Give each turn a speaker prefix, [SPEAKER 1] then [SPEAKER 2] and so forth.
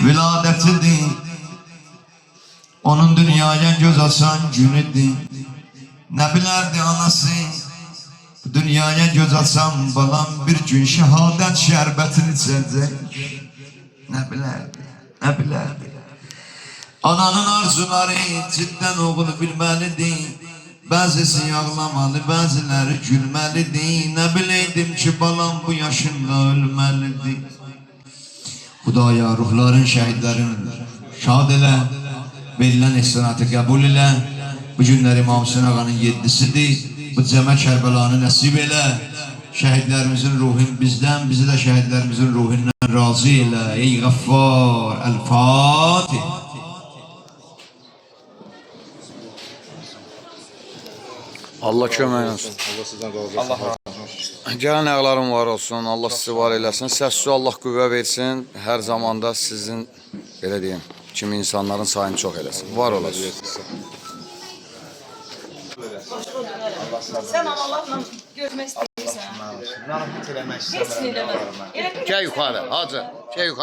[SPEAKER 1] viladetidir. Onun dünyaya göz açan günüdür. Ne bilerdi anası, dünyaya göz açan balam bir gün şehadet şerbetini içecek. Ne bilerdi, ne bilerdi. Ananın arzuları cidden oğlu bilmelidir. Bazısı ağlamalı, bazıları gülmelidir. Ne bileydim ki balam bu yaşında ölmelidir. Xudaya ruhların, şəhidlərin şad elə, verilən ehsanatı qəbul elə. Bu günlər İmam Hüseyin ağanın 7-sidir. Bu cəmə Kərbəlanı nəsib elə. Şəhidlərimizin ruhun bizdən, bizi də şəhidlərimizin ruhundan razı elə. Ey Qəffar, Əl-Fatih.
[SPEAKER 2] Allah kömək olsun.
[SPEAKER 3] Allah sizdən razı olsun.
[SPEAKER 2] Gələn ayaqlarım var olsun. Allah sizi var eləsin. Səs su Allah qüvvə versin. Hər zamanda sizin, belə deyim, kimi insanların sayını çox eləsin. Var olasın.
[SPEAKER 4] Sen Allah'la görmek istiyorsan.
[SPEAKER 3] Narahat eləmək
[SPEAKER 4] Heç
[SPEAKER 3] istəmirəm.
[SPEAKER 4] ne deme.
[SPEAKER 2] Gəl yuxarı, hacı. Gəl yuxarı.